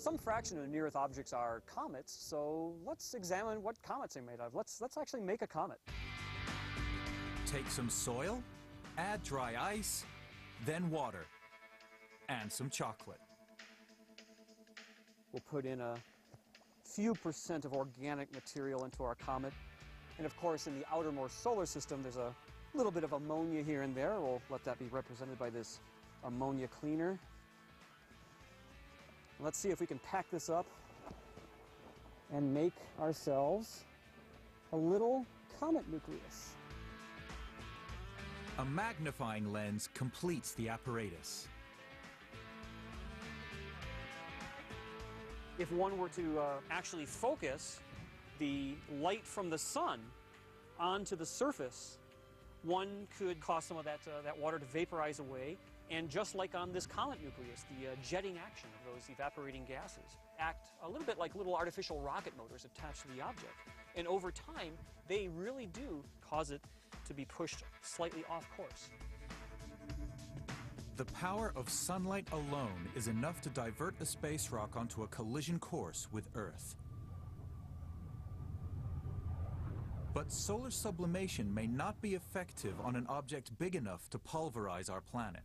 Some fraction of near-Earth objects are comets, so let's examine what comets are made of. Let's actually make a comet. Take some soil, add dry ice, then water, and some chocolate. We'll put in a few percent of organic material into our comet. And of course, in the outermost solar system, there's a little bit of ammonia here and there. We'll let that be represented by this ammonia cleaner. Let's see if we can pack this up and make ourselves a little comet nucleus. A magnifying lens completes the apparatus. If one were to actually focus the light from the sun onto the surface, one could cause some of that water to vaporize away. And just like on this comet nucleus, the jetting action of those evaporating gases act a little bit like little artificial rocket motors attached to the object. And over time, they really do cause it to be pushed slightly off course. The power of sunlight alone is enough to divert a space rock onto a collision course with Earth. But solar sublimation may not be effective on an object big enough to pulverize our planet.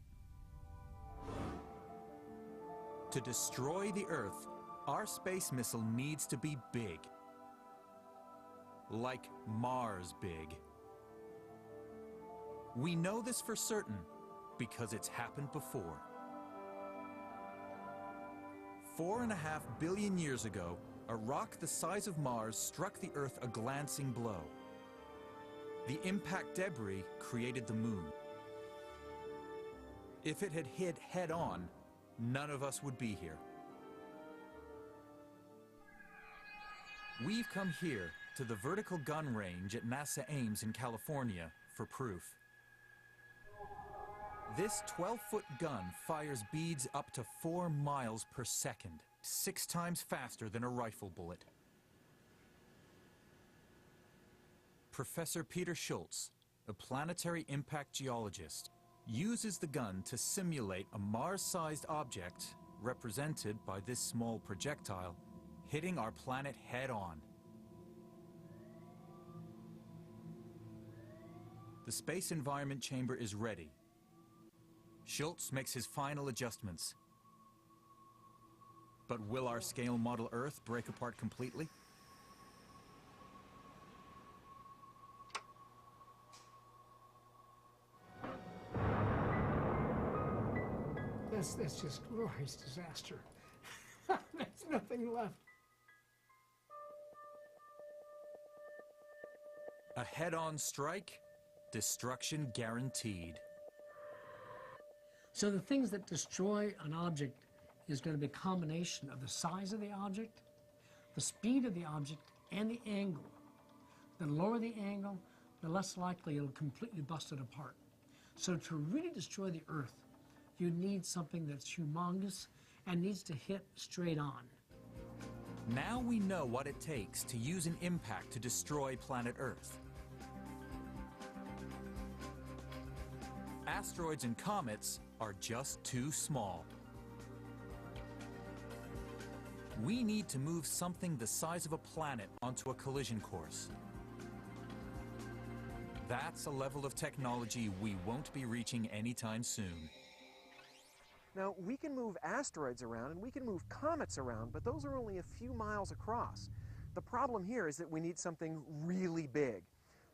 To destroy the Earth, our space missile needs to be big. Like Mars big. We know this for certain because it's happened before. 4.5 billion years ago, a rock the size of Mars struck the Earth a glancing blow. The impact debris created the Moon. If it had hit head-on, none of us would be here. We've come here to the vertical gun range at NASA Ames in California for proof. This 12-foot gun fires beads up to 4 miles per second, 6 times faster than a rifle bullet. Professor Peter Schultz, a planetary impact geologist, uses the gun to simulate a Mars-sized object, represented by this small projectile, hitting our planet head-on. The Space Environment Chamber is ready. Schultz makes his final adjustments. But will our scale model Earth break apart completely? That's just glorious disaster. There's nothing left. A head-on strike, destruction guaranteed. So the things that destroy an object is going to be a combination of the size of the object, the speed of the object, and the angle. The lower the angle, the less likely it'll completely bust it apart. So to really destroy the Earth, you need something that's humongous and needs to hit straight on. Now we know what it takes to use an impact to destroy planet Earth. Asteroids and comets are just too small. We need to move something the size of a planet onto a collision course. That's a level of technology we won't be reaching anytime soon. Now, we can move asteroids around and we can move comets around, but those are only a few miles across. The problem here is that we need something really big.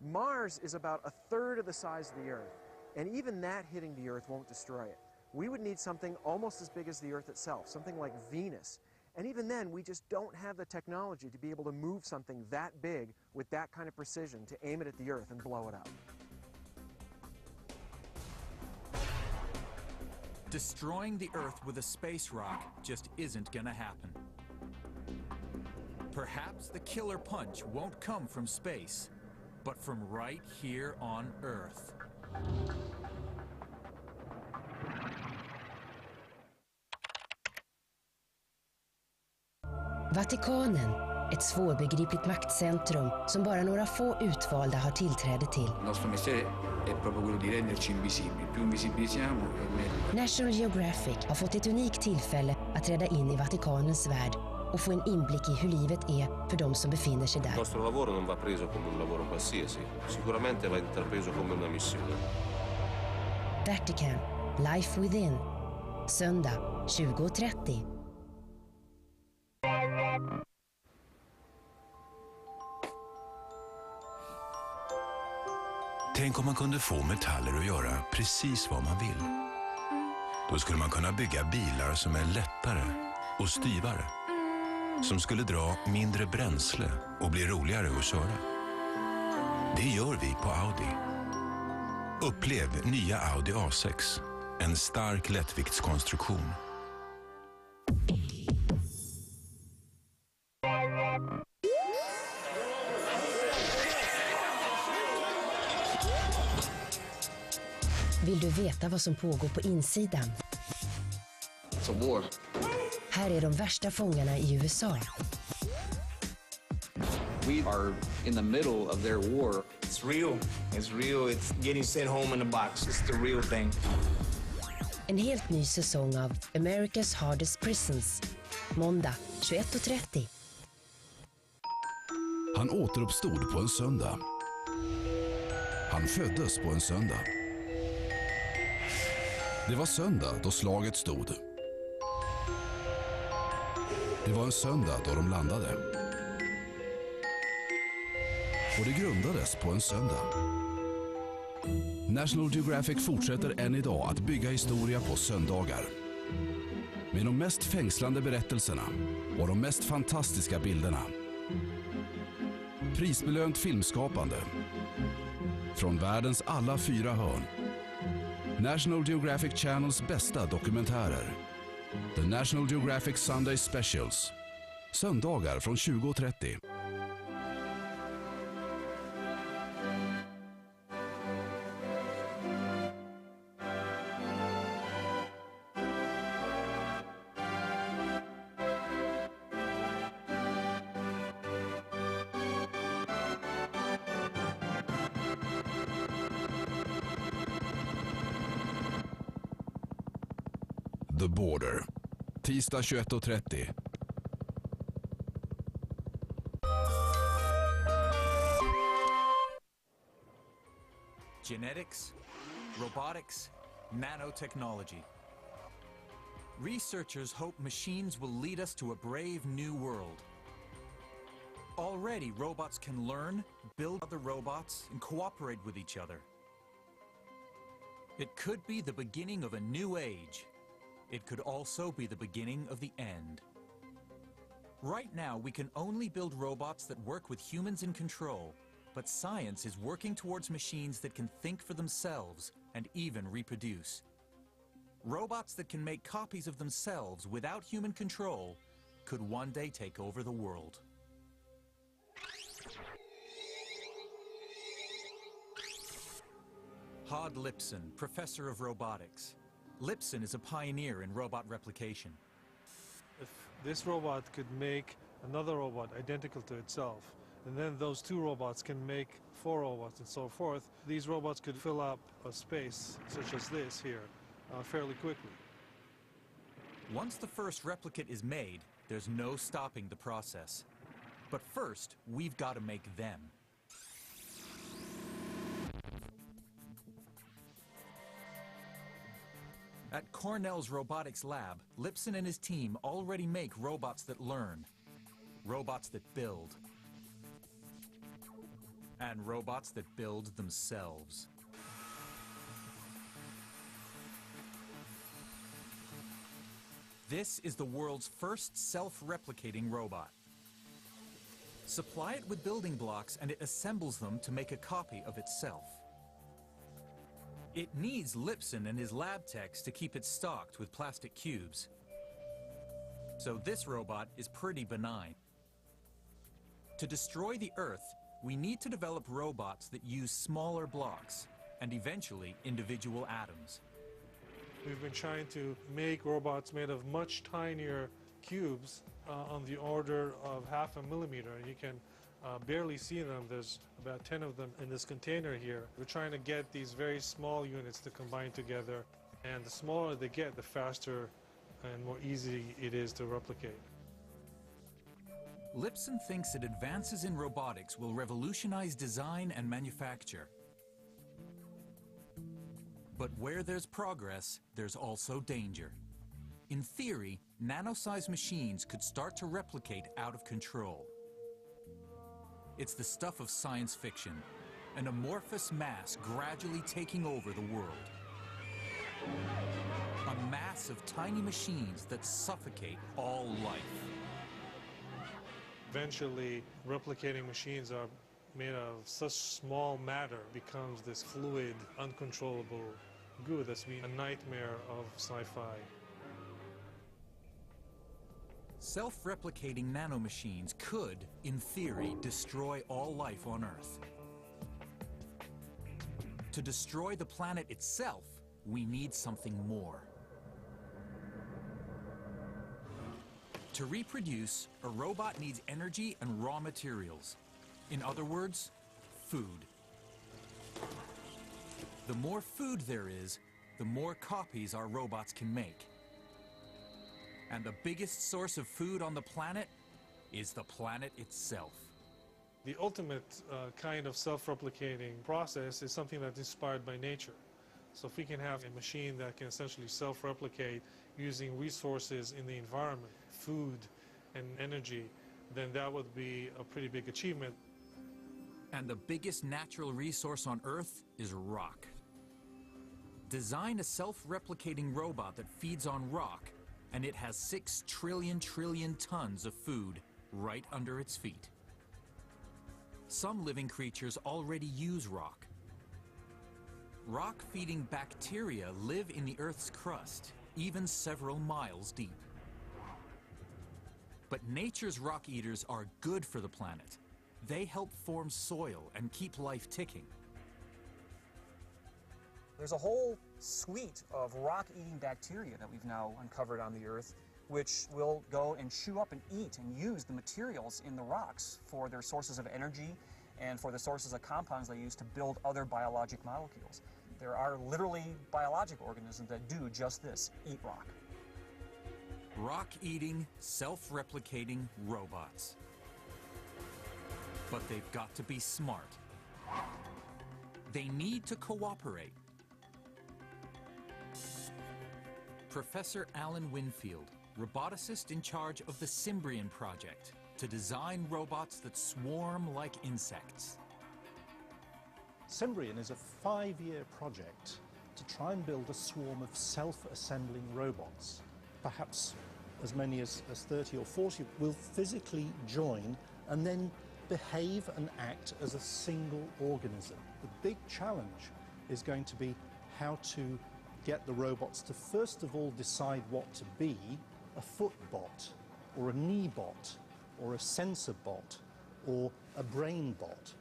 Mars is about 1/3 of the size of the Earth, and even that hitting the Earth won't destroy it. We would need something almost as big as the Earth itself, something like Venus. And even then, we just don't have the technology to be able to move something that big with that kind of precision to aim it at the Earth and blow it up. Destroying the Earth with a space rock just isn't gonna happen. Perhaps the killer punch won't come from space, but from right here on Earth. Vatikanen. Ett svårbegripligt maktcentrum som bara några få utvalda har tillträde till. Il nostro mestiere è proprio quello di renderci invisibili. Più invisibili siamo, meglio. National Geographic har fått ett unikt tillfälle att träda in i Vatikanens värld och få en inblick i hur livet är för de som befinner sig Il där. nostro lavoro non va preso come un lavoro qualsiasi, sicuramente va intrapreso come una missione. Vatican, Life Within. Söndag 20:30. Tänk om man kunde få metaller att göra precis vad man vill. Då skulle man kunna bygga bilar som är lättare och styvare. Som skulle dra mindre bränsle och bli roligare att köra. Det gör vi på Audi. Upplev nya Audi A6. En stark lättviktskonstruktion. Vill du veta vad som pågår på insidan? It's a war. Här är de värsta fångarna i USA. We are in the middle of their war. It's real. It's real. It's getting sent home in a box. It's the real thing. En helt ny säsong av America's Hardest Prisons. Måndag 21:30. Han återuppstod på en söndag. Han föddes på en söndag. Det var söndag då slaget stod. Det var en söndag då de landade. Och det grundades på en söndag. National Geographic fortsätter än idag att bygga historia på söndagar. Med de mest fängslande berättelserna och de mest fantastiska bilderna. Prisbelönt filmskapande. Från världens alla 4 hörn. National Geographic Channels bästa dokumentärer. The National Geographic Sunday Specials. Söndagar från 20:30. The Border. Tisdag 21:30. Genetics, robotics, nanotechnology. Researchers hope machines will lead us to a brave new world. Already, robots can learn, build other robots, and cooperate with each other. It could be the beginning of a new age. It could also be the beginning of the end. Right now, we can only build robots that work with humans in control, but science is working towards machines that can think for themselves and even reproduce. Robots that can make copies of themselves without human control could one day take over the world. Hod Lipson, professor of robotics. Lipson is a pioneer in robot replication. If this robot could make another robot identical to itself, and then those 2 robots can make 4 robots and so forth, these robots could fill up a space such as this here fairly quickly. Once the first replicate is made, there's no stopping the process. But first, we've got to make them. At Cornell's robotics lab, Lipson and his team already make robots that learn, robots that build, and robots that build themselves. This is the world's first self-replicating robot. Supply it with building blocks and it assembles them to make a copy of itself. It needs Lipson and his lab techs to keep it stocked with plastic cubes. So this robot is pretty benign. To destroy the Earth, we need to develop robots that use smaller blocks and eventually individual atoms. We've been trying to make robots made of much tinier cubes on the order of 0.5 millimeter, and you can barely see them. There's about 10 of them in this container here. We're trying to get these very small units to combine together, and the smaller they get, the faster and more easy it is to replicate. Lipson thinks that advances in robotics will revolutionize design and manufacture. But where there's progress, there's also danger. In theory, nano-sized machines could start to replicate out of control. It's the stuff of science fiction, an amorphous mass gradually taking over the world. A mass of tiny machines that suffocate all life. Eventually, replicating machines are made of such small matter becomes this fluid, uncontrollable goo that's been a nightmare of sci-fi. Self-replicating nanomachines could, in theory, destroy all life on Earth. To destroy the planet itself, we need something more. To reproduce, a robot needs energy and raw materials. In other words, food. The more food there is, the more copies our robots can make. And the biggest source of food on the planet is the planet itself. The ultimate kind of self-replicating process is something that's inspired by nature. So if we can have a machine that can essentially self-replicate using resources in the environment, food and energy, then that would be a pretty big achievement. And the biggest natural resource on Earth is rock. Design a self-replicating robot that feeds on rock, and it has 6 trillion tons of food right under its feet. Some living creatures already use rock. Rock-feeding bacteria live in the Earth's crust, even several miles deep. But nature's rock eaters are good for the planet. They help form soil and keep life ticking. There's a whole suite of rock-eating bacteria that we've now uncovered on the Earth, which will go and chew up and eat and use the materials in the rocks for their sources of energy and for the sources of compounds they use to build other biologic molecules. There are literally biologic organisms that do just this, eat rock. Rock-eating, self-replicating robots. But they've got to be smart. They need to cooperate. Professor Alan Winfield, roboticist in charge of the Symbrian project, to design robots that swarm like insects. Symbrian is a 5-year project to try and build a swarm of self-assembling robots. Perhaps as many as 30 or 40 will physically join and then behave and act as a single organism. The big challenge is going to be how to get the robots to first of all decide what to be: a foot bot, or a knee bot, or a sensor bot, or a brain bot,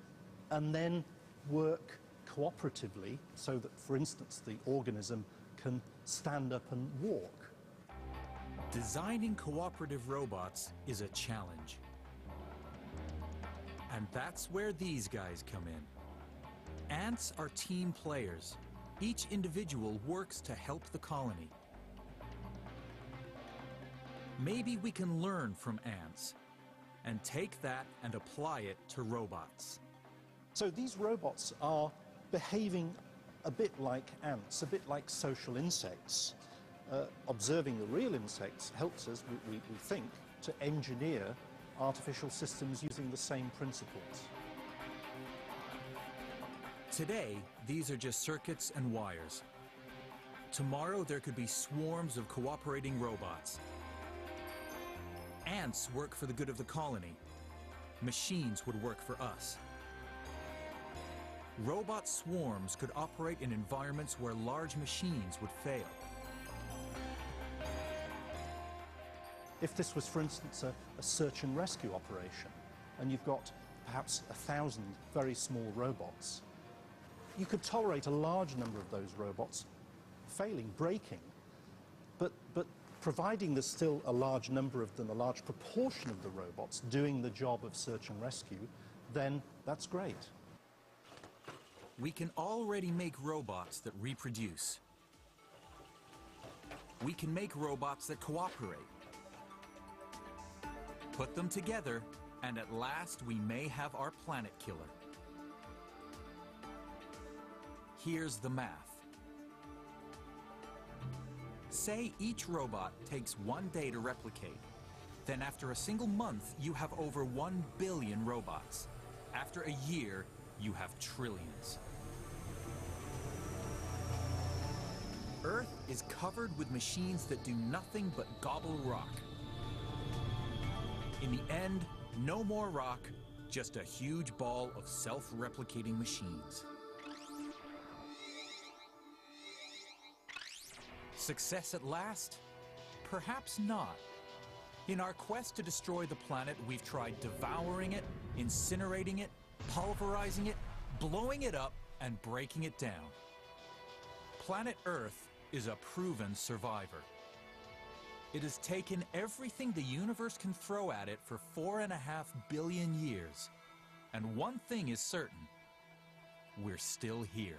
and then work cooperatively so that, for instance, the organism can stand up and walk. Designing cooperative robots is a challenge. And that's where these guys come in. Ants are team players. Each individual works to help the colony. Maybe we can learn from ants and take that and apply it to robots. So these robots are behaving a bit like ants, a bit like social insects. Observing the real insects helps us, we think, to engineer artificial systems using the same principles. Today, these are just circuits and wires. Tomorrow, there could be swarms of cooperating robots. Ants work for the good of the colony. Machines would work for us. Robot swarms could operate in environments where large machines would fail. If this was, for instance, a search and rescue operation, and you've got perhaps 1,000 very small robots, you could tolerate a large number of those robots failing, breaking, but providing there's still a large number of them, a large proportion of the robots doing the job of search and rescue, then that's great. We can already make robots that reproduce. We can make robots that cooperate. Put them together, and at last we may have our planet killer. Here's the math. Say each robot takes 1 day to replicate. Then after a single month, you have over 1 billion robots. After a year, you have trillions. Earth is covered with machines that do nothing but gobble rock. In the end, no more rock, just a huge ball of self-replicating machines. Success at last? Perhaps not. In our quest to destroy the planet, we've tried devouring it, incinerating it, pulverizing it, blowing it up, and breaking it down. Planet Earth is a proven survivor. It has taken everything the universe can throw at it for 4.5 billion years. And one thing is certain: we're still here.